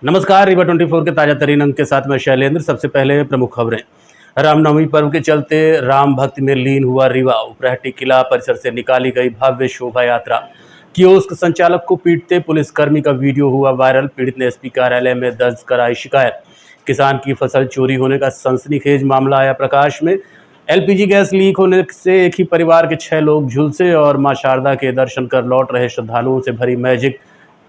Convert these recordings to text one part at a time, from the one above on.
नमस्कार, रीवा 24 के ताजा तरीन अंक के साथ मैं शैलेंद्र। सबसे पहले प्रमुख खबरें। रामनवमी पर्व के चलते राम भक्ति में लीन हुआ रीवा। उपरहटी किला परिसर से निकाली गई भव्य शोभा यात्रा। कियोस्क संचालक को पीटते पुलिसकर्मी का वीडियो हुआ वायरल। पीड़ित ने एसपी कार्यालय में दर्ज कराई शिकायत। किसान की फसल चोरी होने का सनसनीखेज मामला आया प्रकाश में। एलपीजी गैस लीक होने से एक ही परिवार के 6 लोग झुलसे और मां शारदा के दर्शन कर लौट रहे श्रद्धालुओं से भरी मैजिक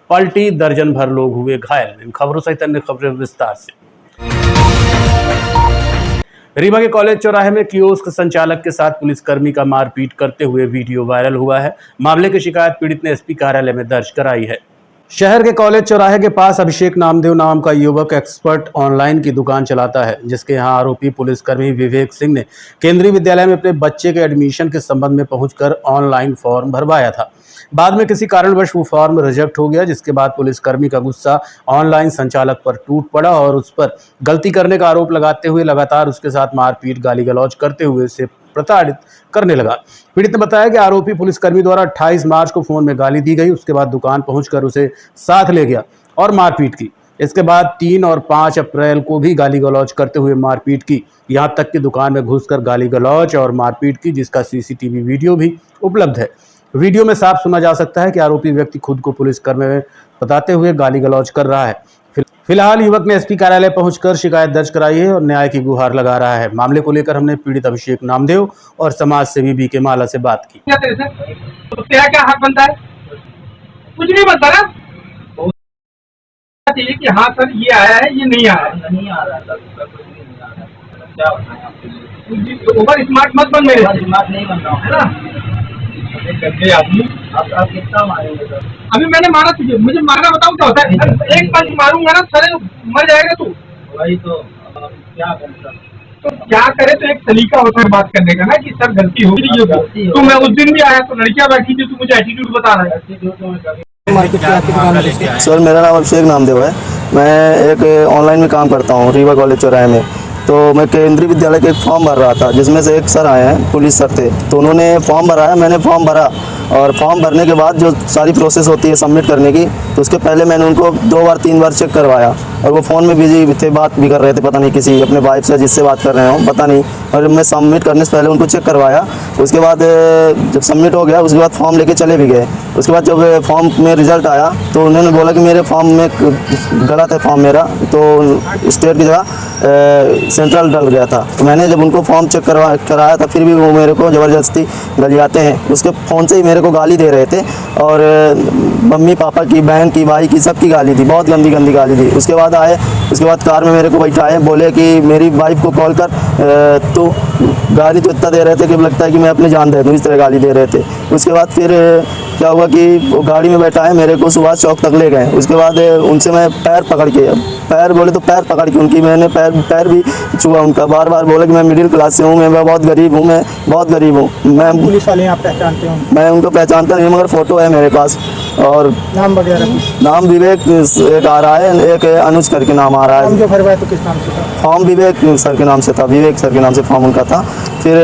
पलटी, दर्जन भर लोग हुए घायल। इन खबरों सहित अन्य खबरें विस्तार से। रीवा के कॉलेज चौराहे में कियोस्क संचालक के साथ पुलिसकर्मी का मारपीट करते हुए वीडियो वायरल हुआ है। मामले की शिकायत पीड़ित ने एसपी कार्यालय में दर्ज कराई है। शहर के कॉलेज चौराहे के पास अभिषेक नामदेव नाम का युवक एक्सपर्ट ऑनलाइन की दुकान चलाता है, जिसके यहां आरोपी पुलिसकर्मी विवेक सिंह ने केंद्रीय विद्यालय में अपने बच्चे के एडमिशन के संबंध में पहुंचकर ऑनलाइन फॉर्म भरवाया था। बाद में किसी कारणवश वो फॉर्म रिजेक्ट हो गया, जिसके बाद पुलिसकर्मी का गुस्सा ऑनलाइन संचालक पर टूट पड़ा और उस पर गलती करने का आरोप लगाते हुए लगातार उसके साथ मारपीट, गाली गलौज करते हुए उसे प्रताड़ित करने लगा। पीड़ित ने बताया कि आरोपी पुलिसकर्मी द्वारा 28 मार्च को फोन में गाली दी गई। उसके बाद दुकान पहुंचकर उसे साथ ले गया और मारपीट की। इसके बाद 3 और 5 अप्रैल को भी गाली गलौज करते हुए मारपीट की। यहां तक कि दुकान में घुसकर गाली गलौज और मारपीट की, जिसका सीसीटीवी वीडियो भी उपलब्ध है। वीडियो में साफ सुना जा सकता है कि आरोपी व्यक्ति खुद को पुलिसकर्मी बताते हुए गाली गलौज कर रहा है। फिलहाल युवक ने एसपी कार्यालय पहुंचकर शिकायत दर्ज कराई है और न्याय की गुहार लगा रहा है। मामले को लेकर हमने पीड़ित अभिषेक नामदेव और समाज सेवी बीके माला से बात की। तो तेरा क्या हक बनता है? कुछ नहीं बनता ना। चाहिए कि हाँ सर ये आया है, ये नहीं आया है। नहीं आ रहा है क्या ओवर स्मार्ट मत बन, मेरे स्मार्ट नहीं बन रहा है ना। आदमी आप कितना मारेंगे सर? अभी मैंने मारा तुझे, मुझे मारना बताओ क्या होता है? एक पंच मारूंगा ना सर, मर जाएगा तू। वही तो क्या करें? तो क्या करे? तो एक तरीका होता है बात करने का ना कि सर गलती हो गई। तो मैं उस दिन भी आया तो लड़कियां बैठी थी, तू मुझे एटीट्यूड बता रहा है। सर मेरा नाम अभिषेक नामदेव है। मैं एक ऑनलाइन में काम करता हूँ रीवा कॉलेज चौराहे में। तो मैं केंद्रीय विद्यालय के एक फॉर्म भर रहा था, जिसमें से एक सर आए हैं, पुलिस सर थे। तो उन्होंने फॉर्म भराया, मैंने फॉर्म भरा और फॉर्म भरने के बाद जो सारी प्रोसेस होती है सबमिट करने की, तो उसके पहले मैंने उनको 2 बार 3 बार चेक करवाया और वो फ़ोन में बिजी थे, बात भी कर रहे थे, पता नहीं किसी अपने वाइफ से जिससे बात कर रहे हो पता नहीं। और मैं सबमिट करने से पहले उनको चेक करवाया। उसके बाद जब सबमिट हो गया उसके बाद फॉर्म लेके चले भी गए। उसके बाद जब फॉर्म में रिज़ल्ट आया तो उन्होंने बोला कि मेरे फॉर्म में गलत है फॉर्म मेरा, तो स्टेट की जगह सेंट्रल डल गया था। तो मैंने जब उनको फॉर्म चेक कराया था, फिर भी वो मेरे को ज़बरदस्ती गलियाते हैं। उसके फ़ोन से ही मेरे को गाली दे रहे थे और मम्मी पापा की, बहन की, भाई की, सबकी गाली थी, बहुत गंदी गंदी गाली थी। उसके बाद आए, उसके बाद कार में मेरे को बैठाए, बोले कि मेरी वाइफ को कॉल कर, तो गाली तो इतना दे रहे थे कि लगता है कि मैं अपनी जान दे दूँ, इस तरह गाली दे रहे थे। उसके बाद फिर क्या हुआ कि वो गाड़ी में बैठाए, मेरे को सुभाष चौक तक ले गए। उसके बाद उनसे मैं पैर पकड़ के, पैर बोले तो पैर पकड़ के उनकी मैंने पैर भी छुआ उनका। बार बार बोला कि मैं मिडिल क्लास से हूँ, मैं बहुत गरीब हूँ, मैं बहुत गरीब हूँ। मैं पुलिस वाले आप पहचानते हो? मैं उनको पहचानता नहीं, मगर फ़ोटो है मेरे पास। और नाम वगैरह? नाम विवेक एक आ रहा है, एक अनुज करके नाम आ रहा है। जो भरवाया तो किस नाम से था? फॉर्म विवेक सर के नाम से था, विवेक सर के नाम से फॉर्म उनका था। फिर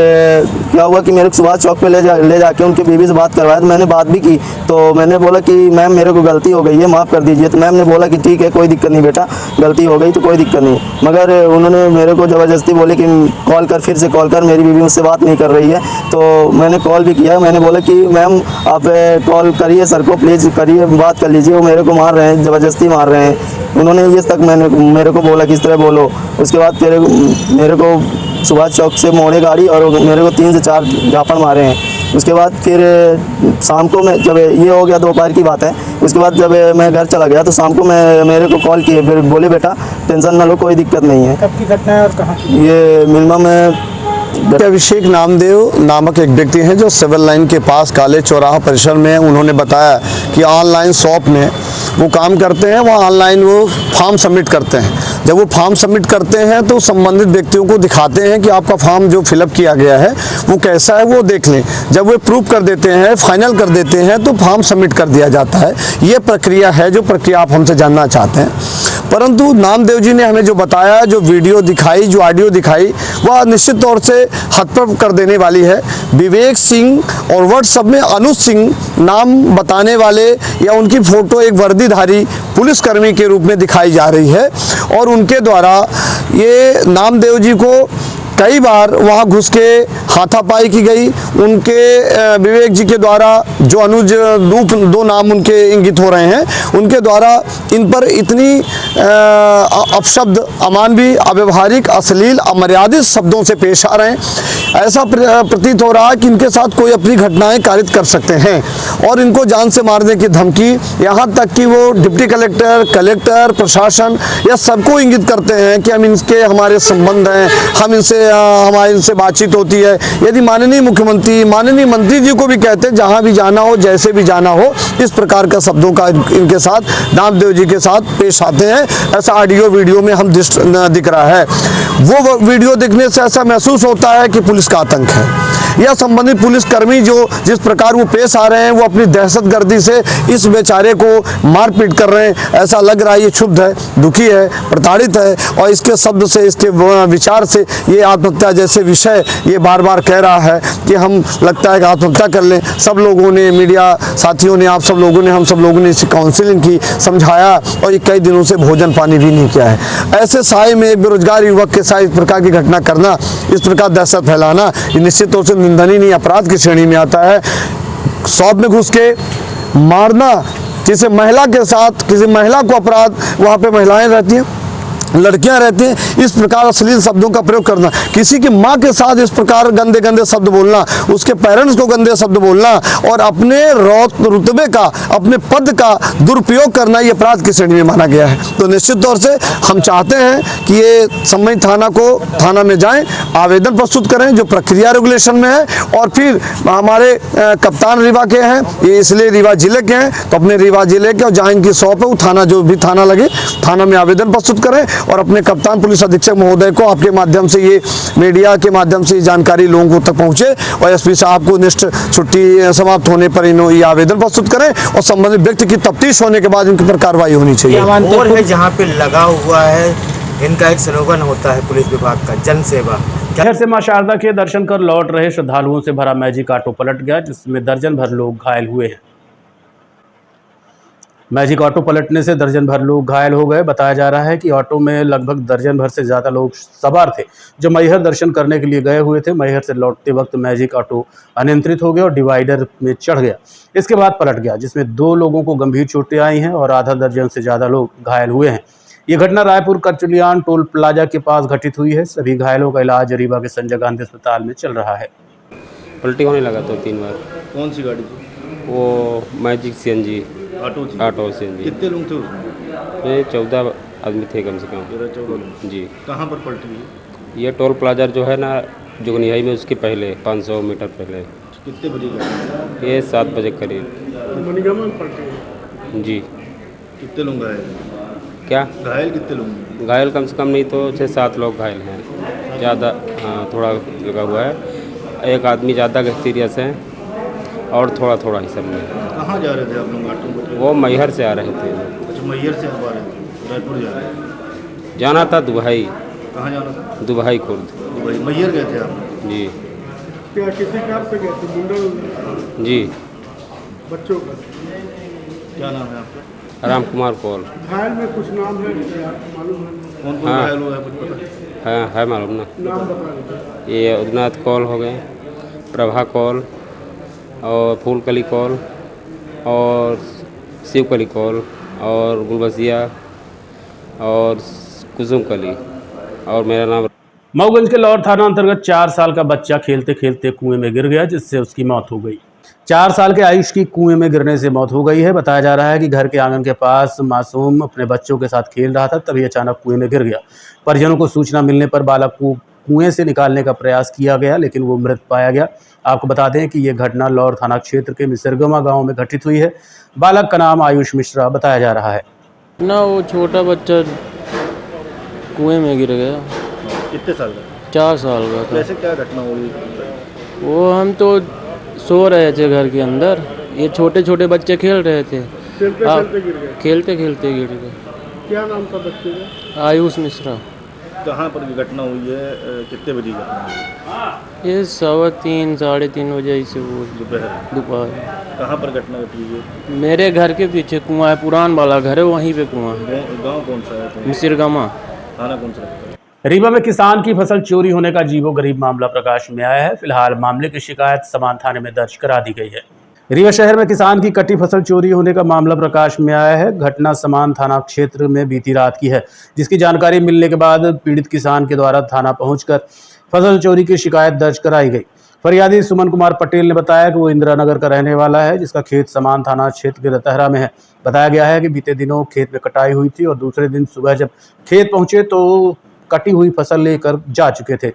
क्या हुआ कि मेरे सुभाष चौक पे ले जाके उनकी बीवी से बात करवाया। तो मैंने बात भी की, तो मैंने बोला कि मैम मेरे को गलती हो गई है, माफ़ कर दीजिए। तो मैम ने बोला कि ठीक है, कोई दिक्कत नहीं बेटा, गलती हो गई तो कोई दिक्कत नहीं। मगर उन्होंने मेरे को ज़बरदस्ती बोले कि कॉल कर, फिर से कॉल कर, मेरी बीवी मुझसे बात नहीं कर रही है। तो मैंने कॉल भी किया। मैंने बोला कि मैम आप कॉल करिए सर को, प्लीज़ करिए, बात कर लीजिए, वो मेरे को मार रहे हैं, ज़बरदस्ती मार रहे हैं। उन्होंने ये तक मेरे को बोला कि इस तरह बोलो। उसके बाद फिर मेरे को सुभाष चौक से मोड़े गाड़ी और मेरे को 3 से 4 झापड़ मारे हैं। उसके बाद फिर शाम को मैं, जब ये हो गया दोपहर की बात है, उसके बाद जब मैं घर चला गया तो शाम को मेरे को कॉल किए, फिर बोले बेटा टेंशन ना लो, कोई दिक्कत नहीं है। कब की घटना है और कहाँ की? ये मिनिमम अभिषेक नामदेव नामक एक व्यक्ति हैं जो सिविल लाइन के पास कॉलेज चौराहा परिसर में, उन्होंने बताया कि ऑनलाइन शॉप में वो काम करते हैं, वो ऑनलाइन वो फॉर्म सबमिट करते हैं। जब वो फॉर्म सबमिट करते हैं तो संबंधित व्यक्तियों को दिखाते हैं कि आपका फॉर्म जो फिलअप किया गया है वो कैसा है, वो देख लें। जब वो प्रूव कर देते हैं, फाइनल कर देते हैं, तो फॉर्म सबमिट कर दिया जाता है। ये प्रक्रिया है जो प्रक्रिया आप हमसे जानना चाहते हैं। परंतु नामदेव जी ने हमें जो बताया, जो वीडियो दिखाई, जो ऑडियो दिखाई, वह निश्चित तौर से हतप्रभ कर देने वाली है। विवेक सिंह और व्हाट्सएप में अनुज सिंह नाम बताने वाले या उनकी फ़ोटो एक वर्दीधारी पुलिसकर्मी के रूप में दिखाई जा रही है और उनके द्वारा ये नामदेव जी को कई बार वहाँ घुस के हाथापाई की गई। उनके विवेक जी के द्वारा जो अनुज दो नाम उनके इंगित हो रहे हैं, उनके द्वारा इन पर इतनी अपशब्द, अमानवीय, अव्यवहारिक, अश्लील, अमर्यादित शब्दों से पेश आ रहे हैं। ऐसा प्रतीत हो रहा है कि इनके साथ कोई अपनी घटनाएं कारित कर सकते हैं और इनको जान से मारने की धमकी, यहाँ तक कि वो डिप्टी कलेक्टर, कलेक्टर, प्रशासन या सबको इंगित करते हैं कि हम इनके हमारे संबंध हैं, हम इनसे हमारी इनसे बातचीत होती है। यदि माननीय मुख्यमंत्री, माननीय मंत्री जी को भी कहते हैं जहाँ भी जाना हो, जैसे भी जाना हो, इस प्रकार का शब्दों का इनके साथ नामदेव जी के साथ पेश आते हैं। ऐसा ऑडियो वीडियो में हम दिख रहा है। वो वीडियो देखने से ऐसा महसूस होता है कि पुलिस का आतंक है या संबंधित पुलिसकर्मी जो जिस प्रकार वो पेश आ रहे हैं, वो अपनी दहशतगर्दी से इस बेचारे को मारपीट कर रहे हैं। ऐसा लग रहा है ये क्षुब्ध है, दुखी है, प्रताड़ित है और इसके शब्द से, इसके विचार से ये आत्महत्या जैसे विषय ये बार बार कह रहा है कि हम लगता है कि आत्महत्या कर लें। सब लोगों ने, मीडिया साथियों ने, आप सब लोगों ने, हम सब लोगों ने इसकी काउंसलिंग की, समझाया और ये कई दिनों से भोजन पानी भी नहीं किया है। ऐसे साय में बेरोजगार युवक के साथ इस प्रकार की घटना करना, इस प्रकार दहशत फैलाना, ये निश्चित तौर से निंदनीय नहीं, अपराध की श्रेणी में आता है। शॉप में घुस के मारना, किसी महिला के साथ, किसी महिला को अपराध, वहाँ पे महिलाएं रहती हैं, लड़कियां रहती हैं, इस प्रकार अश्लील शब्दों का प्रयोग करना, किसी की माँ के साथ इस प्रकार गंदे गंदे शब्द बोलना, उसके पेरेंट्स को गंदे शब्द बोलना और अपने रुतबे का, अपने पद का दुरुपयोग करना, ये अपराध की श्रेणी में माना गया है। तो निश्चित तौर से हम चाहते हैं कि ये संबंधित थाना में जाएं, आवेदन प्रस्तुत करें जो प्रक्रिया रेगुलेशन में है और फिर हमारे कप्तान रीवा के हैं, ये इसलिए रीवा जिले के हैं, तो अपने रीवा जिले के और जहाँ इनकी शॉप है वो थाना, जो भी थाना लगे, थाना में आवेदन प्रस्तुत करें और अपने कप्तान पुलिस अधीक्षक महोदय को आपके माध्यम से, ये मीडिया के माध्यम से ये जानकारी लोगों तक पहुंचे और एसपी साहब को निष्ठ छुट्टी समाप्त होने पर इन्होंने ये आवेदन प्रस्तुत करें और संबंधित व्यक्ति की तफ्तीश होने के बाद इनके पर कार्रवाई होनी चाहिए। और है जहाँ पे लगा हुआ है, इनका एक स्लोगन होता है पुलिस विभाग का, जन सेवा। शहर से मां शारदा के दर्शन कर लौट रहे श्रद्धालुओं से भरा मैजिक ऑटो पलट गया, जिसमें दर्जन भर लोग घायल हुए हैं। मैजिक ऑटो पलटने से दर्जन भर लोग घायल हो गए। बताया जा रहा है कि ऑटो में लगभग दर्जन भर से ज़्यादा लोग सवार थे जो मैहर दर्शन करने के लिए गए हुए थे। मैहर से लौटते वक्त मैजिक ऑटो अनियंत्रित हो गया और डिवाइडर में चढ़ गया। इसके बाद पलट गया, जिसमें 2 लोगों को गंभीर चोटें आई हैं और आधा दर्जन से ज़्यादा लोग घायल हुए हैं। ये घटना रायपुर करचुलियान टोल प्लाजा के पास घटित हुई है। सभी घायलों का इलाज रीवा के संजय गांधी अस्पताल में चल रहा है। पलटी होने लगा तो 3 बार। कौन सी गाड़ी थी? वो मैजिक CNG ऑटो थी? Auto CNG। कितने लोग थे उसमें? ये 14 आदमी थे कम से कम। 14 जी। कहाँ पर पलटी हुई? ये टोल प्लाजा जो है ना, जुगनियाई में, उसके पहले 500 मीटर पहले। कितने बजे गाड़ी? ये 7 बजे करीब। जी। कितने लोग घायल? क्या घायल कितने लोग? घायल कम से कम नहीं तो 6-7 लोग घायल हैं। ज़्यादा हाँ, थोड़ा लगा हुआ है। एक आदमी ज़्यादा सीरियस है और थोड़ा थोड़ा ही सब में। कहाँ जा रहे थे आप लोग ऑटो में? वो मैहर से आ रहे थे। अच्छा, मैहर से आप आ रहे थे, रायपुर जा रहे थे? जाना था दुबई। कहाँ जाना था? दुबई खुर्द। दुबई। मैहर गए थे आप? जी। क्या किसी कार पे गए थे? मुंडा जी। बच्चों का क्या नाम है आपका? राम कुमार कौल। घायल में कुछ नाम है मालूम है? कौन कौन हाँ। घायल हुआ है, कुछ पता? है मालूम ना। नाम बता दीजिए। ये उदनाथ कौल हो गए, प्रभा कौल और फूलकली कौल और शिवकली कौल और गुलबसिया और कुसुम कली और मेरा नाम। मऊगंज के लौर थाना अंतर्गत 4 साल का बच्चा खेलते खेलते कुएं में गिर गया, जिससे उसकी मौत हो गई। 4 साल के आयुष की कुएं में गिरने से मौत हो गई है। बताया जा रहा है कि घर के आंगन के पास मासूम अपने बच्चों के साथ खेल रहा था, तभी अचानक कुएं में गिर गया। परिजनों को सूचना मिलने पर बालक को कुएं से निकालने का प्रयास किया गया, लेकिन वो मृत पाया गया। आपको बता दें कि ये घटना लौर थाना क्षेत्र के मिसरगमा गांव में घटित हुई है। बालक का नाम आयुष मिश्रा बताया जा रहा है। ना वो छोटा बच्चा कुएं में गिर गया। कितने साल का? 4 साल का था। कैसे क्या घटना हुई? वो हम तो सो रहे थे घर के अंदर, ये छोटे छोटे बच्चे खेल रहे थे। खेलते खेलते गिर गए। क्या नाम था बच्चे का? आयुष मिश्रा। कहाँ पर ये घटना हुई है, कितने बजे घटना हुई है? ये 3:15 3:30 बजे से वो दोपहर। दोपहर। कहाँ पर घटना घटी है? मेरे घर के पीछे कुआं है, पुरान वाला घर है, वहीं पे कुआं है। गाँव कौन सा है? मिसिरगमा। थाना कौन सा लगता है? रीवा में किसान की फसल चोरी होने का अजीबोगरीब मामला प्रकाश में आया है। फिलहाल मामले की शिकायत समान थाने में दर्ज करा दी गई है। रीवा शहर में किसान की कटी फसल चोरी होने का मामला प्रकाश में आया है। घटना समान थाना क्षेत्र में बीती रात की है, जिसकी जानकारी मिलने के बाद पीड़ित किसान के द्वारा थाना पहुंचकर फसल चोरी की शिकायत दर्ज कराई गई। फरियादी सुमन कुमार पटेल ने बताया कि वो इंदिरा नगर का रहने वाला है, जिसका खेत समान थाना क्षेत्र के रतहरा में है। बताया गया है कि बीते दिनों खेत में कटाई हुई थी और दूसरे दिन सुबह जब खेत पहुंचे तो कटी हुई फसल लेकर जा चुके थे।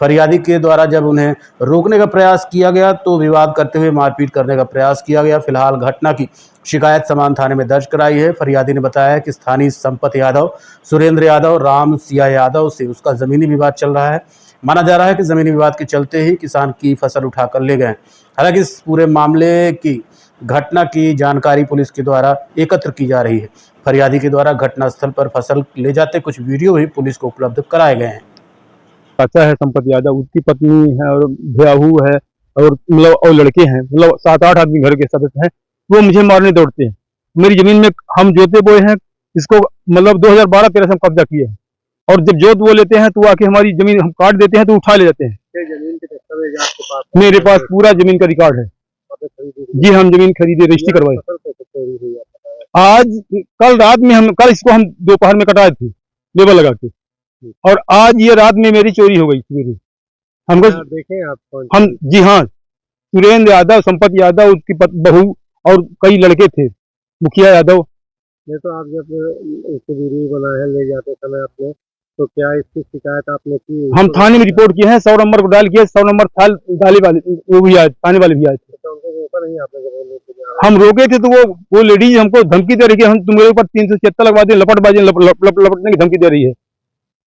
फरियादी के द्वारा जब उन्हें रोकने का प्रयास किया गया तो विवाद करते हुए मारपीट करने का प्रयास किया गया। फिलहाल घटना की शिकायत समान थाने में दर्ज कराई है। फरियादी ने बताया कि स्थानीय संपत यादव, सुरेंद्र यादव, राम सिया यादव से उसका जमीनी विवाद चल रहा है। माना जा रहा है कि जमीनी विवाद के चलते ही किसान की फसल उठाकर ले गए। हालांकि इस पूरे मामले की घटना की जानकारी पुलिस के द्वारा एकत्र की जा रही है। फरियादी के द्वारा घटनास्थल पर फसल ले जाते कुछ वीडियो भी पुलिस को उपलब्ध कराए गए हैं। चाचा है संपत यादव, उसकी पत्नी है और भैयाहू है और मतलब और लड़के हैं, मतलब 7-8 आदमी घर के सदस्य हैं। वो मुझे मारने दौड़ते हैं। मेरी जमीन में हम जोते बोए हैं, इसको मतलब 2012-13 से हम कब्जा किए हैं और जब जोत वो लेते हैं तो आके हमारी जमीन हम काट देते हैं तो उठा ले जाते हैं। जमीन के दस्तावेज आपके पास? मेरे पास पूरा जमीन का रिकॉर्ड है। जी, हम जमीन खरीदे, रजिस्ट्री करवाए। आज कल इसको हम दोपहर में कटाए थे लेबर लगा के, और आज ये रात में मेरी चोरी हो गई सवेरे। हमको देखें आप? हम जी हाँ, सुरेंद्र यादव, संपत यादव, उसकी बहू और कई लड़के थे, मुखिया यादव। नहीं तो आप जब इसको वीडियो बनाए हैं ले जाते समय आपने, तो क्या इसकी शिकायत आपने की? हम थाने में रिपोर्ट किए हैं, 100 नंबर को डाल किया, 100 नंबर डाले वाले वो भी आए, थाने वाले भी आए थे। तो उनको रोका नहीं आपने जब वो लोग? हम रोके थे तो वो लेडीज हमको धमकी दे रही है, हम तुम्हारे ऊपर 376 लगवा दें, लपटने की धमकी दे रही है।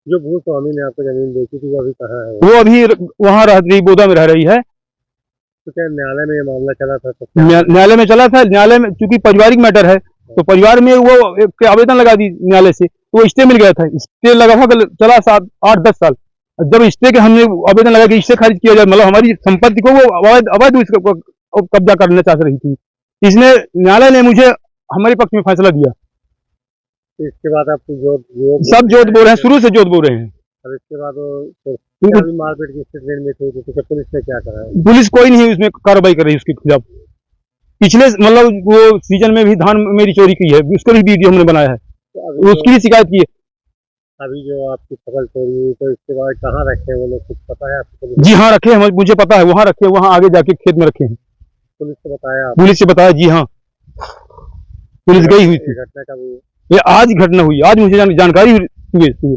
जो भू स्वामी ने आपको जमीन बेची थी वो अभी कहाँ है? वो अभी वहाँ रह रही, बोदा में रह रही है। तो क्या न्यायालय में ये मामला चला था? न्यायालय में चला था। न्यायालय में चूंकि पारिवारिक मैटर है तो परिवार में वो एक आवेदन लगा दी न्यायालय से, तो वो स्टे मिल गया था। स्टे लगभग चला 7-8-10 साल। जब स्टे के हमने आवेदन लगा कि स्टे खारिज किया जाए, मतलब हमारी संपत्ति को वो अवैध कब्जा करना चाह रही थी, इसने न्यायालय ने मुझे हमारे पक्ष में फैसला दिया। इसके बाद आपकी सब जोत बोल रहे हैं, शुरू से जोत बोल रहे हैं। और इसके बाद वो मारपीट की स्टेटमेंट में थी, तो पुलिस ने क्या करा? पुलिस कोई नहीं उसमें कार्रवाई कर रही उसके खिलाफ। पिछले मतलब वो सीजन में भी धान मेरी चोरी की है, उसका भी वीडियो हमने बनाया है, तो उसकी भी शिकायत की है। अभी जो आपकी फसल चोरी हुई तो इसके बाद कहाँ रखे हैं वो लोग, कुछ पता है आपको? जी हाँ, रखे हैं, मुझे पता है, वहाँ रखे हैं, वहाँ आगे जाके खेत में रखे हैं। पुलिस को बताया? पुलिस से बताया, जी हाँ, पुलिस गई हुई थी। घटना कब हुई? ये आज घटना हुई, आज मुझे जानकारी हुई।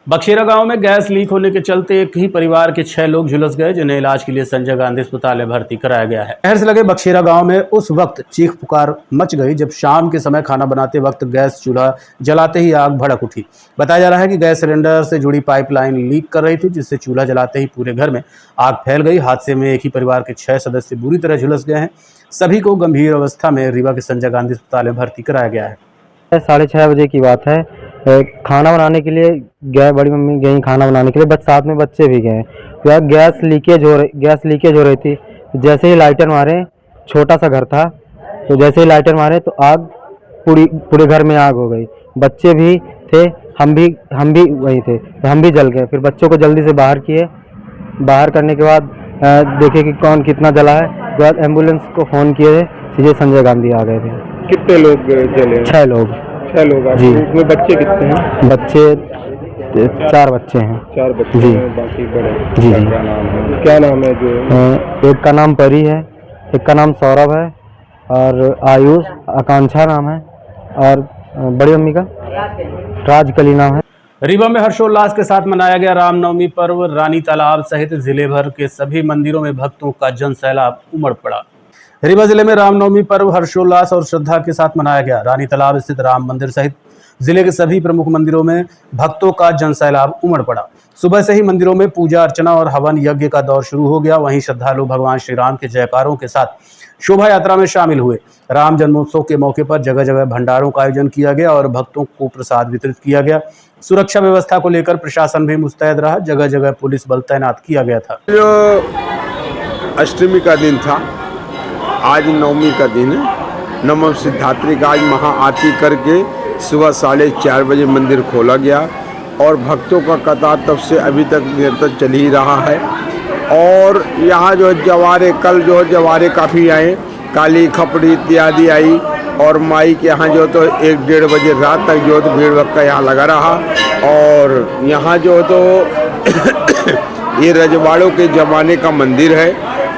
बखशेरा गांव में गैस लीक होने के चलते एक ही परिवार के 6 लोग झुलस गए, जिन्हें इलाज के लिए संजय गांधी अस्पताल में भर्ती कराया गया है। शहर से लगे बखशेरा गांव में उस वक्त चीख पुकार मच गई जब शाम के समय खाना बनाते वक्त गैस चूल्हा जलाते ही आग भड़क उठी। बताया जा रहा है कि गैस सिलेंडर से जुड़ी पाइपलाइन लीक कर रही थी, जिससे चूल्हा जलाते ही पूरे घर में आग फैल गई। हादसे में एक ही परिवार के 6 सदस्य बुरी तरह झुलस गए हैं। सभी को गंभीर अवस्था में रीवा के संजय गांधी अस्पताल में भर्ती कराया गया है। 6:30 बजे की बात है। खाना बनाने के लिए गए, बड़ी मम्मी गई खाना बनाने के लिए, बट साथ में बच्चे भी गए। तो गैस लीकेज हो रही थी। जैसे ही लाइटर मारे, छोटा सा घर था, तो जैसे ही लाइटर मारे तो आग पूरे घर में आग हो गई। बच्चे भी थे, हम भी वही थे, तो हम भी जल गए। फिर बच्चों को जल्दी से बाहर किए। बाहर करने के बाद देखे कि कौन कितना जला है। उसके बाद एम्बुलेंस को फ़ोन किए, सीधे संजय गांधी आ गए थे। कितने लोग जले? 6 लोग। 6 लोग जी। उसमें बच्चे कितने हैं? बच्चे 4 बच्चे हैं। 4 बच्चे जी। हैं, बाकी बड़े? जी। क्या नाम है जो? एक का नाम परी है, एक का नाम सौरभ है, और आयुष, आकांक्षा नाम है, और बड़ी मम्मी का राजकली नाम है। रीवा में हर्षोल्लास के साथ मनाया गया रामनवमी पर्व। रानी तालाब सहित जिले भर के सभी मंदिरों में भक्तों का जन सैलाब उमड़ पड़ा। रीवा जिले में रामनवमी पर्व हर्षोल्लास और श्रद्धा के साथ मनाया गया। रानी तालाब स्थित राम मंदिर सहित जिले के सभी प्रमुख मंदिरों में भक्तों का जन सैलाब उमड़ पड़ा। सुबह से ही मंदिरों में पूजा अर्चना और हवन यज्ञ का दौर शुरू हो गया। वहीं श्रद्धालु भगवान श्री राम के जयकारों के साथ शोभा यात्रा में शामिल हुए। राम जन्मोत्सव के मौके पर जगह जगह भंडारों का आयोजन किया गया और भक्तों को प्रसाद वितरित किया गया। सुरक्षा व्यवस्था को लेकर प्रशासन भी मुस्तैद रहा। जगह जगह पुलिस बल तैनात किया गया था। जो अष्टमी का दिन था, आज नवमी का दिन है। नवम सिद्धात्री का आज महाआरती करके सुबह 4:30 बजे मंदिर खोला गया और भक्तों का कतार तब से अभी तक निरंतर चल ही रहा है। और यहाँ जो जवारे, कल जो जवारे काफ़ी आए, काली खपड़ी इत्यादि आई और माई के यहाँ जो तो 1-1:30 बजे रात तक जो तो भीड़ भक्का यहाँ लगा रहा। और यहाँ जो तो ये रजवाड़ों के ज़माने का मंदिर है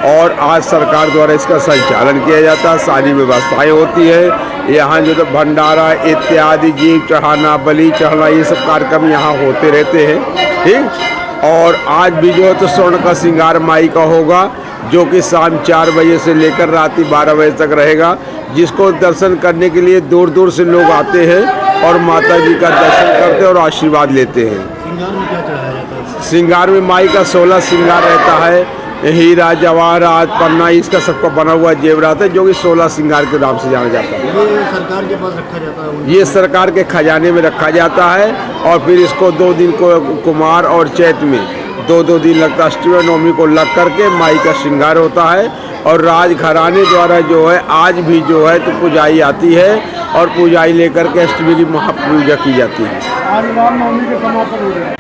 और आज सरकार द्वारा इसका संचालन किया जाता है, सारी व्यवस्थाएं होती है। यहाँ जो तो भंडारा इत्यादि, जीव चढ़ाना, बलि चढ़ाना, ये सब कार्यक्रम यहाँ होते रहते हैं, ठीक। और आज भी जो है तो स्वर्ण का श्रृंगार माई का होगा, जो कि शाम 4 बजे से लेकर रात 12 बजे तक रहेगा, जिसको दर्शन करने के लिए दूर दूर से लोग आते हैं और माता जी का दर्शन करते हैं और आशीर्वाद लेते हैं। श्रृंगार में क्या चढ़ाया जाता है? श्रृंगार में माई का 16 श्रृंगार रहता है, हीरा जवाहरात पन्ना इसका सबका बना हुआ जेवरात है, जो कि 16 श्रृंगार के नाम से जाना जाता है। ये सरकार के पास रखा जाता है? ये सरकार के खजाने में रखा जाता है और फिर इसको 2 दिन को कुमार और चैत में 2-2 दिन लगता है। अष्टमी और नवमी को लग करके माई का श्रृंगार होता है और राजघराने द्वारा जो है आज भी जो है तो पुजाई आती है और पुजाई लेकर के अष्टमी की महापूजा की जाती है। आज रामनवमी के समापन हो गया।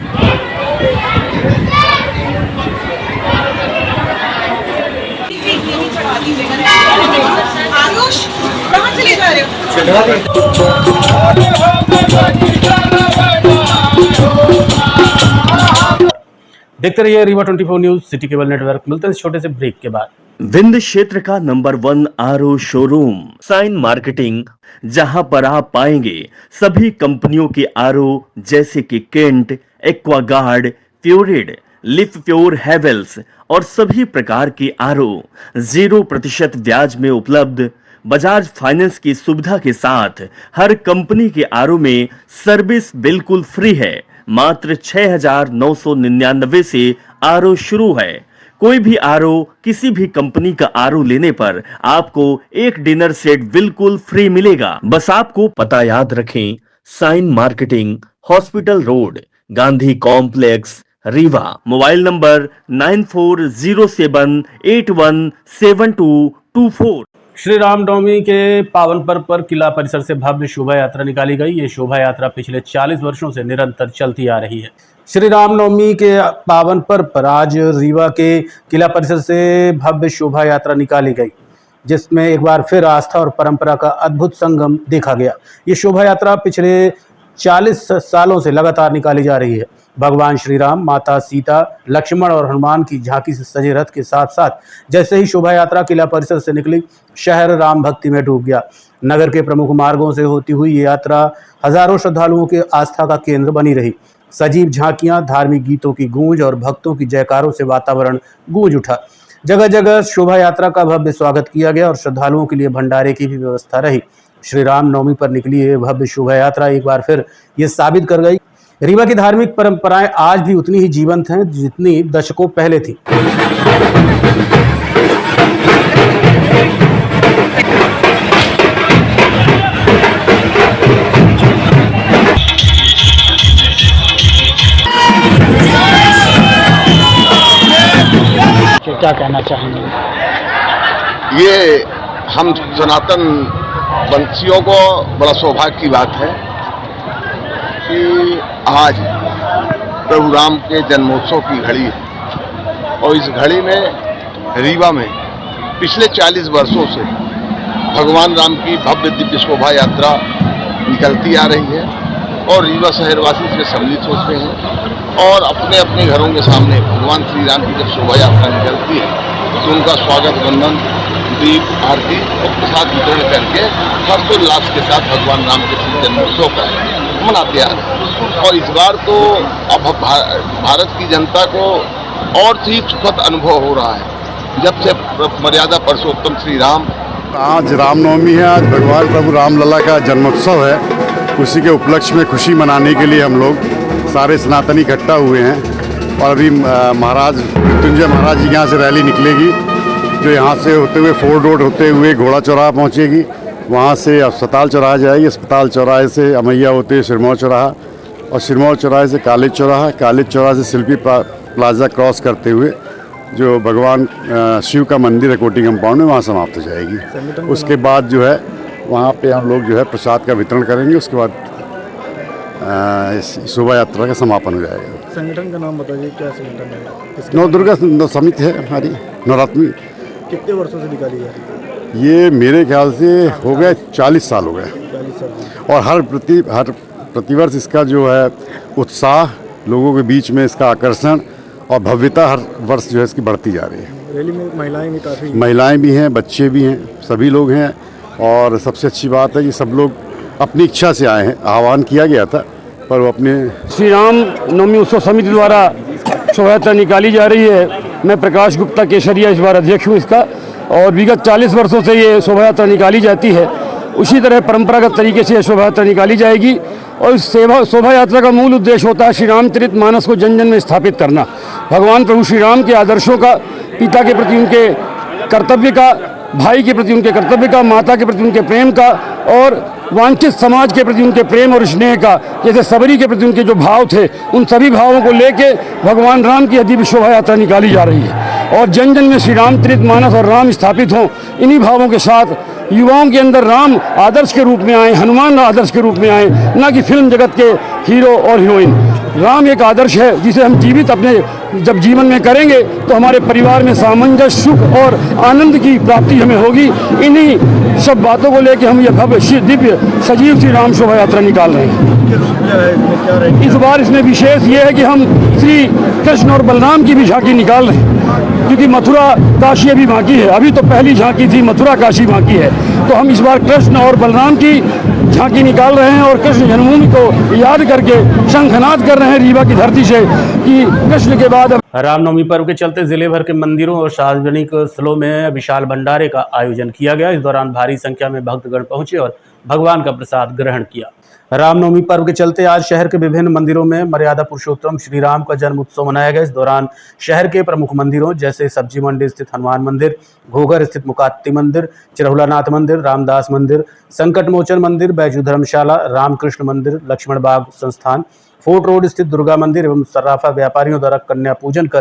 देखते रहिए Rewa 24 news city cable network. मिलते हैं इस छोटे से ब्रेक के बाद। विंध्य क्षेत्र का number 1 RO showroom sign marketing, जहां पर आप पाएंगे सभी कंपनियों के आरओ जैसे कि केंट, एक्वागार्ड, प्योरिड, लिफ प्योर, हेवेल्स और सभी प्रकार के आरओ 0% ब्याज में उपलब्ध। बजाज फाइनेंस की सुविधा के साथ हर कंपनी के आरओ में सर्विस बिल्कुल फ्री है। मात्र 6,999 से आरओ शुरू है। कोई भी आरओ किसी भी कंपनी का आरओ लेने पर आपको एक डिनर सेट बिल्कुल फ्री मिलेगा। बस आपको पता याद रखें, sign marketing, hospital road, Gandhi complex, Rewa. Mobile number 9407817224। Shri Ramnavami के पावन पर्व पर किला परिसर से भव्य शोभा यात्रा निकाली गई। ये शोभा यात्रा पिछले 40 वर्षों से निरंतर चलती आ रही है। श्री रामनवमी के पावन पर्व पर आज रीवा के किला परिसर से भव्य शोभा यात्रा निकाली गई, जिसमें एक बार फिर आस्था और परंपरा का अद्भुत संगम देखा गया। ये शोभा यात्रा पिछले 40 सालों से लगातार निकाली जा रही है। भगवान श्री राम, माता सीता, लक्ष्मण और हनुमान की झांकी से सजे रथ के साथ साथ जैसे ही शोभा यात्रा किला परिसर से निकली, शहर राम भक्ति में डूब गया। नगर के प्रमुख मार्गों से होती हुई ये यात्रा हजारों श्रद्धालुओं के आस्था का केंद्र बनी रही। सजीव झांकियां, धार्मिक गीतों की गूंज और भक्तों की जयकारों से वातावरण गूंज उठा। जगह जगह शोभा यात्रा का भव्य स्वागत किया गया और श्रद्धालुओं के लिए भंडारे की भी व्यवस्था रही। श्री राम नवमी पर निकली ये भव्य शोभा यात्रा एक बार फिर ये साबित कर गई, रीवा की धार्मिक परंपराएं आज भी उतनी ही जीवंत हैं जितनी दशकों पहले थी। क्या कहना चाहेंगे? ये हम सनातन वंशियों को बड़ा सौभाग्य की बात है कि आज प्रभु राम के जन्मोत्सव की घड़ी है और इस घड़ी में रीवा में पिछले 40 वर्षों से भगवान राम की भव्य दिव्य शोभा यात्रा निकलती आ रही है और रीवा शहरवासी इसमें सम्मिलित होते हैं और अपने अपने घरों के सामने भगवान श्री राम की जब शोभा यात्रा निकलती है तो उनका स्वागत, वंदन, दीप आरती और प्रसाद वितरण करके हर्षोल्लास के साथ भगवान राम के जन्मोत्सव का मनाते आ रहे हैं। और इस बार तो अब भारत की जनता को और ही सुखद अनुभव हो रहा है जब से मर्यादा पुरुषोत्तम श्री राम। आज रामनवमी है, आज भगवान प्रभु रामलला का जन्मोत्सव है। उसी के उपलक्ष्य में खुशी मनाने के लिए हम लोग सारे सनातनी इकट्ठा हुए हैं और अभी महाराज मृत्युंजय महाराज जी यहाँ से रैली निकलेगी, जो यहाँ से होते हुए फोर्ट रोड होते हुए घोड़ा चौराहा पहुँचेगी, वहाँ से अस्पताल चौराहा जाएगी, अस्पताल चौराहे से अमैया होते हुए सिरमौर चौराहा और सिरमौर चौराहे से कॉलेज चौराहा से शिल्पी प्लाजा क्रॉस करते हुए जो भगवान शिव का मंदिर है कोटी कंपाउंड में, वहाँ समाप्त हो जाएगी। उसके बाद जो है वहाँ पे हम लोग जो है प्रसाद का वितरण करेंगे। उसके बाद शोभा यात्रा का समापन हो जाएगा। संगठन का नाम बताइए, क्या संगठन है? नवदुर्गा समिति है हमारी, नवरात्रि। कितने वर्षों से निकाली जा रही है? ये मेरे ख्याल से हो गए 40 साल हो गए। 40 साल। और हर प्रतिवर्ष इसका जो है उत्साह, लोगों के बीच में इसका आकर्षण और भव्यता हर वर्ष जो है इसकी बढ़ती जा रही है। रैली में महिलाएं भी काफ़ी, महिलाएं भी हैं, बच्चे भी हैं, सभी लोग हैं। और सबसे अच्छी बात है कि सब लोग अपनी इच्छा से आए हैं। आह्वान किया गया था पर वो अपने श्री राम नवमी उत्सव समिति द्वारा शोभा यात्रा निकाली जा रही है। मैं प्रकाश गुप्ता केसरिया इस बार अध्यक्ष हूँ इसका, और विगत 40 वर्षों से ये शोभा यात्रा निकाली जाती है। उसी तरह परंपरागत तरीके से शोभा यात्रा निकाली जाएगी। और इस शोभा यात्रा का मूल उद्देश्य होता है श्री रामचरित मानस को जन जन में स्थापित करना, भगवान प्रभु श्री राम के आदर्शों का, पिता के प्रति उनके कर्तव्य का, भाई के प्रति उनके कर्तव्य का, माता के प्रति उनके प्रेम का, और वांछित समाज के प्रति उनके प्रेम और स्नेह का, जैसे सबरी के प्रति उनके जो भाव थे, उन सभी भावों को लेके भगवान राम की दिव्य शोभा यात्रा निकाली जा रही है। और जन जन में श्री रामचरित मानस और राम स्थापित हों, इन्हीं भावों के साथ युवाओं के अंदर राम आदर्श के रूप में आए, हनुमान आदर्श के रूप में आए, न कि फिल्म जगत के हीरो और हीरोइन। राम एक आदर्श है जिसे हम जीवित अपने जब जीवन में करेंगे तो हमारे परिवार में सामंजस्य, सुख और आनंद की प्राप्ति हमें होगी। इन्हीं सब बातों को लेकर हम ये भव्य दिव्य सजीव श्री राम शोभा यात्रा निकाल रहे हैं। इस बार इसमें विशेष ये है कि हम श्री कृष्ण और बलराम की भी झांकी निकाल रहे हैं, क्योंकि मथुरा काशी अभी बाकी है। अभी तो पहली झांकी थी, मथुरा काशी बाकी है। तो हम इस बार कृष्ण और बलराम की झांकी निकाल रहे हैं और कृष्ण जन्मभूमि को याद करके शंखनाद कर रहे हैं रीवा की धरती से कि कृष्ण के बाद। रामनवमी पर्व के चलते जिले भर के मंदिरों और सार्वजनिक स्थलों में विशाल भंडारे का आयोजन किया गया। इस दौरान भारी संख्या में भक्तगण पहुंचे और भगवान का प्रसाद ग्रहण किया। रामनवमी पर्व के चलते आज शहर के विभिन्न मंदिरों में मर्यादा पुरुषोत्तम श्री राम का जन्म उत्सव मनाया गया। इस दौरान शहर के प्रमुख मंदिरों जैसे सब्जी मंडी स्थित हनुमान मंदिर, घोघर स्थित मुकात्ती मंदिर, चिरहुलानाथ मंदिर, रामदास मंदिर, संकट मोचन मंदिर, बैजू धर्मशाला, रामकृष्ण मंदिर, लक्ष्मण बाग संस्थान, फोर्ट रोड स्थित दुर्गा मंदिर एवं सर्राफा व्यापारियों द्वारा कन्या पूजन कर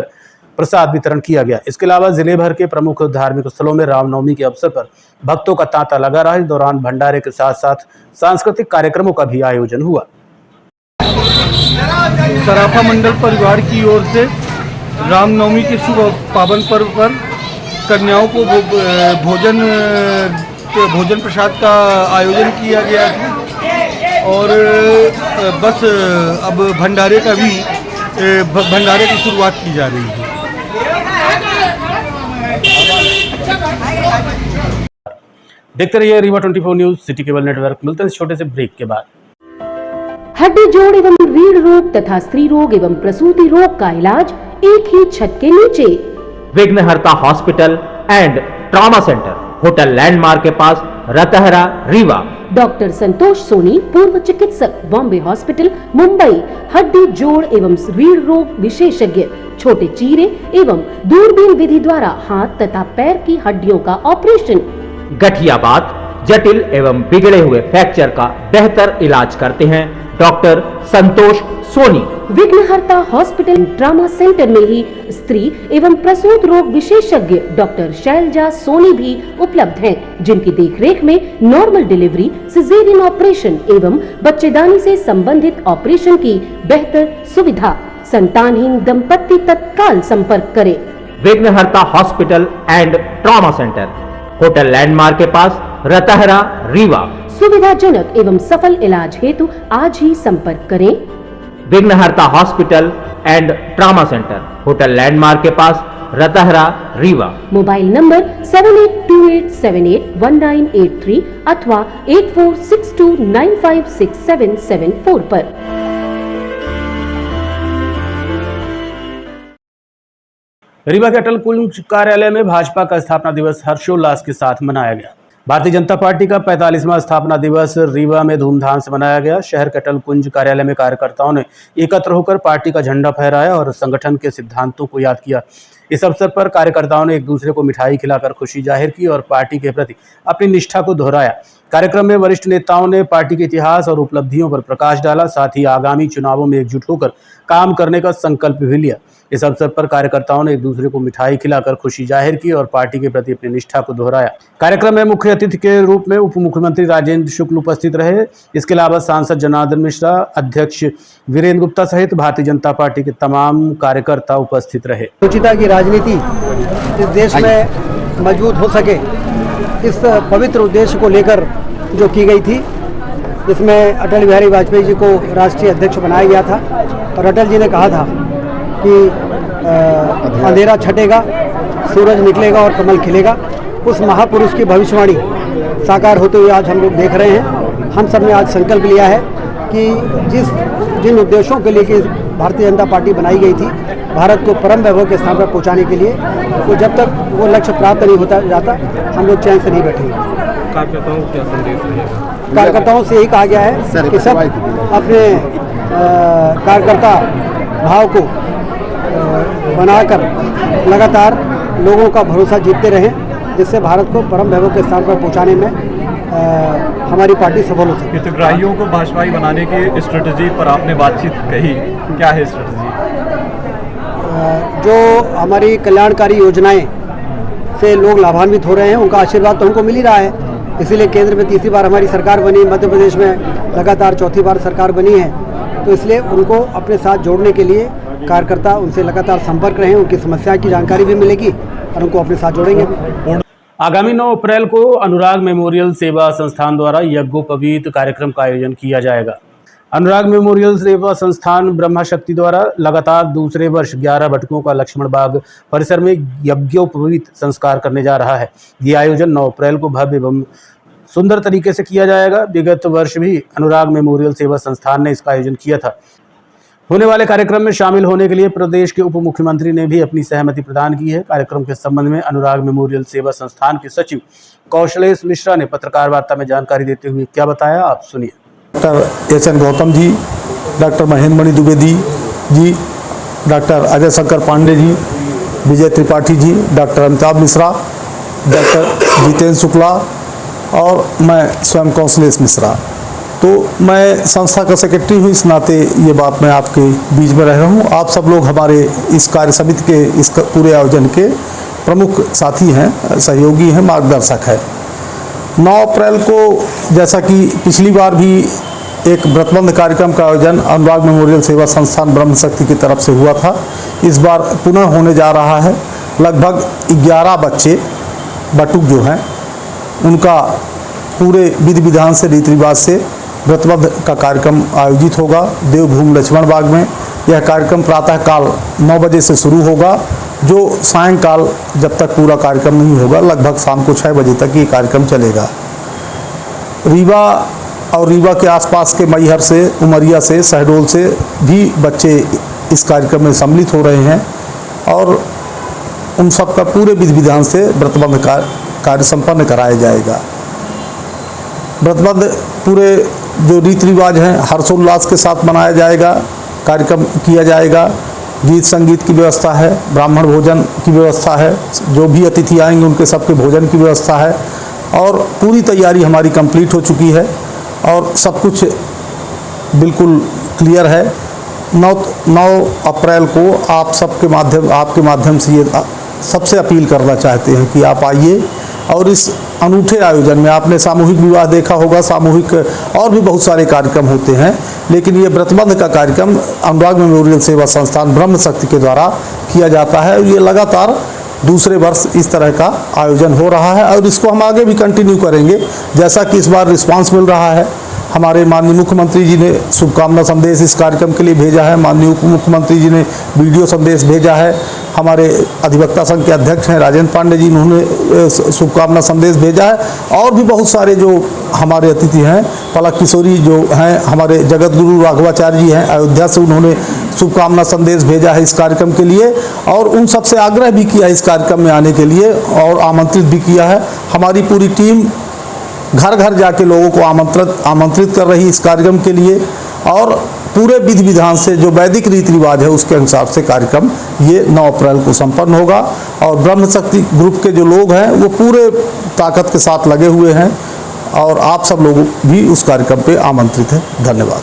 प्रसाद वितरण किया गया। इसके अलावा जिले भर के प्रमुख धार्मिक स्थलों में रामनवमी के अवसर पर भक्तों का तांता लगा रहा। इस दौरान भंडारे के साथ साथ सांस्कृतिक कार्यक्रमों का भी आयोजन हुआ। सराफा मंडल परिवार की ओर से रामनवमी के शुभ पावन पर्व पर कन्याओं को भोजन प्रसाद का आयोजन किया गया है और बस अब भंडारे की शुरुआत की जा रही है। देखते रहिए Rewa 24 news city cable network. मिलते हैं इस छोटे से ब्रेक के बाद। हड्डी जोड़ एवं रीढ़ रोग तथा स्त्री रोग एवं प्रसूति रोग का इलाज एक ही छत के नीचे। विघ्नहर्ता hospital and trauma centre, hotel landmark के पास, रतहरा, रीवा। डॉक्टर संतोष सोनी, पूर्व चिकित्सक, बॉम्बे हॉस्पिटल, मुंबई। हड्डी जोड़ एवं रीढ़ रोग विशेषज्ञ, छोटे चीरे एवं दूरबीन विधि द्वारा हाथ तथा पैर की हड्डियों का ऑपरेशन। गठियाबात, जटिल एवं बिगड़े हुए फ्रैक्चर का बेहतर इलाज करते हैं डॉक्टर संतोष सोनी। विघ्नहर्ता हॉस्पिटल ट्रॉमा सेंटर में ही स्त्री एवं प्रसूत रोग विशेषज्ञ डॉक्टर शैलजा सोनी भी उपलब्ध हैं, जिनकी देखरेख में नॉर्मल डिलीवरी, सिजेरियन ऑपरेशन एवं बच्चेदानी से संबंधित ऑपरेशन की बेहतर सुविधा। संतानहीन दंपत्ति तत्काल संपर्क करें। विघ्नहर्ता hospital and trauma centre, hotel landmark के पास, रतहरा, रीवा। सुविधाजनक एवं सफल इलाज हेतु आज ही संपर्क करें। विघ्नहर्ता hospital and trauma centre, hotel landmark के पास, रतहरा, रीवा। मोबाइल नंबर 7828781983 अथवा 8462956774 पर। रीवा के अटल कुंज कार्यालय में भाजपा का स्थापना दिवस हर्षोल्लास के साथ मनाया गया। भारतीय जनता पार्टी का 45वां स्थापना दिवस रीवा में धूमधाम से मनाया गया। शहर के अटल कुंज कार्यालय में कार्यकर्ताओं ने एकत्र होकर पार्टी का झंडा फहराया और संगठन के सिद्धांतों को याद किया। इस अवसर पर कार्यकर्ताओं ने एक दूसरे को मिठाई खिलाकर खुशी जाहिर की और पार्टी के प्रति अपनी निष्ठा को दोहराया। कार्यक्रम में वरिष्ठ नेताओं ने पार्टी के इतिहास और उपलब्धियों पर प्रकाश डाला, साथ ही आगामी चुनावों में एकजुट होकर काम करने का संकल्प भी लिया। इस अवसर पर कार्यकर्ताओं ने एक दूसरे को मिठाई खिलाकर खुशी जाहिर की और पार्टी के प्रति अपनी निष्ठा को दोहराया। कार्यक्रम में मुख्य अतिथि के रूप में उप मुख्यमंत्री राजेंद्र शुक्ल उपस्थित रहे। इसके अलावा सांसद जनार्दन मिश्रा, अध्यक्ष वीरेंद्र गुप्ता सहित भारतीय जनता पार्टी के तमाम कार्यकर्ता उपस्थित रहे। शुचिता की राजनीति इस देश में मजबूत हो सके, इस पवित्र उद्देश्य को लेकर जो की गई थी, जिसमें अटल बिहारी वाजपेयी जी को राष्ट्रीय अध्यक्ष बनाया गया था और अटल जी ने कहा था कि अंधेरा छटेगा, सूरज निकलेगा और कमल खिलेगा। उस महापुरुष की भविष्यवाणी साकार होते हुए आज हम लोग देख रहे हैं। हम सब ने आज संकल्प लिया है कि जिन उद्देश्यों के लिए कि भारतीय जनता पार्टी बनाई गई थी, भारत को परम वैभव के स्थान पर पहुंचाने के लिए, तो जब तक वो लक्ष्य प्राप्त नहीं होता जाता, हम लोग चैन से नहीं बैठेंगे। कार्यकर्ताओं को क्या संदेश रहेगा? कार्यकर्ताओं से यही कहा गया है कि सब अपने कार्यकर्ता भाव को बनाकर लगातार लोगों का भरोसा जीतते रहें, जिससे भारत को परम वैभव के स्थान पर पहुंचाने में हमारी पार्टी सफल हो सके। हितग्राहियों को भाजपाई बनाने की स्ट्रेटजी पर आपने बातचीत कही, क्या है स्ट्रेटजी? जो हमारी कल्याणकारी योजनाएं से लोग लाभान्वित हो रहे हैं, उनका आशीर्वाद तो हमको मिल ही रहा है। इसीलिए केंद्र में तीसरी बार हमारी सरकार बनी, मध्य प्रदेश में लगातार चौथी बार सरकार बनी है। तो इसलिए उनको अपने साथ जोड़ने के लिए कार्यकर्ता उनसे लगातार संपर्क रहें, उनकी समस्या की जानकारी भी मिलेगी और उनको अपने साथ जोड़ेंगे भी। आगामी 9 अप्रैल को अनुराग मेमोरियल सेवा संस्थान द्वारा यज्ञोपवीत कार्यक्रम का आयोजन किया जाएगा। अनुराग मेमोरियल सेवा संस्थान ब्रह्मा शक्ति द्वारा लगातार दूसरे वर्ष 11 भटकों का लक्ष्मण बाग परिसर में यज्ञोपवीत संस्कार करने जा रहा है। ये आयोजन 9 अप्रैल को भव्य एवं सुंदर तरीके से किया जाएगा। विगत वर्ष भी अनुराग मेमोरियल सेवा संस्थान ने इसका आयोजन किया था। होने वाले कार्यक्रम में शामिल होने के लिए प्रदेश के उप मुख्यमंत्री ने भी अपनी सहमति प्रदान की है। कार्यक्रम के संबंध में अनुराग मेमोरियल सेवा संस्थान के सचिव कौशलेश मिश्रा ने पत्रकार वार्ता में जानकारी देते हुए क्या बताया, आप सुनिए। Doctor H N Gautam ji, doctor Mahendra मणि द्विवेदी जी, डॉक्टर अजय शंकर पांडे जी, विजय त्रिपाठी जी, डॉक्टर अमिताभ मिश्रा, डॉक्टर जितेंद्र शुक्ला और मैं स्वयं कौशलेश मिश्रा। तो मैं संस्था का सेक्रेटरी हूँ, इस नाते ये बात मैं आपके बीच में रह रहा हूँ। आप सब लोग हमारे इस कार्य समिति के इस पूरे आयोजन के प्रमुख साथी हैं, सहयोगी हैं, मार्गदर्शक है। 9 अप्रैल को जैसा कि पिछली बार भी एक व्रतबंध कार्यक्रम का आयोजन अनुराग मेमोरियल सेवा संस्थान ब्रह्म शक्ति की तरफ से हुआ था, इस बार पुनः होने जा रहा है। लगभग 11 बच्चे बटुक जो हैं उनका पूरे विधि विधान से, रीति रिवाज से व्रतबंध का कार्यक्रम आयोजित होगा देवभूमि लक्ष्मण बाग में। यह कार्यक्रम प्रातःकाल 9 बजे से शुरू होगा, जो सायंकाल जब तक पूरा कार्यक्रम नहीं होगा, लगभग शाम को 6 बजे तक ये कार्यक्रम चलेगा। रीवा और रीवा के आसपास के मैहर से, उमरिया से, शहडोल से भी बच्चे इस कार्यक्रम में सम्मिलित हो रहे हैं और उन सब का पूरे विधि विधान से व्रतबंध कार्य संपन्न कराया जाएगा। व्रतबंध पूरे जो रीति रिवाज हैं हर्षोल्लास के साथ मनाया जाएगा, कार्यक्रम किया जाएगा। गीत संगीत की व्यवस्था है, ब्राह्मण भोजन की व्यवस्था है, जो भी अतिथि आएंगे उनके सबके भोजन की व्यवस्था है और पूरी तैयारी हमारी कंप्लीट हो चुकी है और सब कुछ बिल्कुल क्लियर है। 9 अप्रैल को आप आपके माध्यम से ये सबसे अपील करना चाहते हैं कि आप आइए और इस अनूठे आयोजन में, आपने सामूहिक विवाह देखा होगा, सामूहिक और भी बहुत सारे कार्यक्रम होते हैं, लेकिन ये व्रतबंध का कार्यक्रम अनुराग मेमोरियल सेवा संस्थान ब्रह्म शक्ति के द्वारा किया जाता है और ये लगातार दूसरे वर्ष इस तरह का आयोजन हो रहा है और इसको हम आगे भी कंटिन्यू करेंगे। जैसा कि इस बार रिस्पांस मिल रहा है, हमारे माननीय मुख्यमंत्री जी ने शुभकामना संदेश इस कार्यक्रम के लिए भेजा है, माननीय उप मुख्यमंत्री जी ने वीडियो संदेश भेजा है, हमारे अधिवक्ता संघ के अध्यक्ष हैं राजेंद्र पांडे जी, उन्होंने शुभकामना संदेश भेजा है और भी बहुत सारे जो हमारे अतिथि हैं, पलक किशोरी जो हैं, हमारे जगत गुरु राघवाचार्य जी हैं अयोध्या से, उन्होंने शुभकामना संदेश भेजा है इस कार्यक्रम के लिए और उन सब से आग्रह भी किया इस कार्यक्रम में आने के लिए और आमंत्रित भी किया है। हमारी पूरी टीम घर घर जाके लोगों को आमंत्रित कर रही इस कार्यक्रम के लिए और पूरे विधि विधान से जो वैदिक रीति रिवाज है उसके अनुसार से कार्यक्रम ये 9 अप्रैल को संपन्न होगा। और ब्रह्म शक्ति ग्रुप के जो लोग हैं वो पूरे ताकत के साथ लगे हुए हैं और आप सब लोग भी उस कार्यक्रम पे आमंत्रित हैं। धन्यवाद।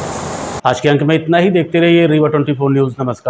आज के अंक में इतना ही। देखते रहिए रीवा 24 न्यूज़। नमस्कार।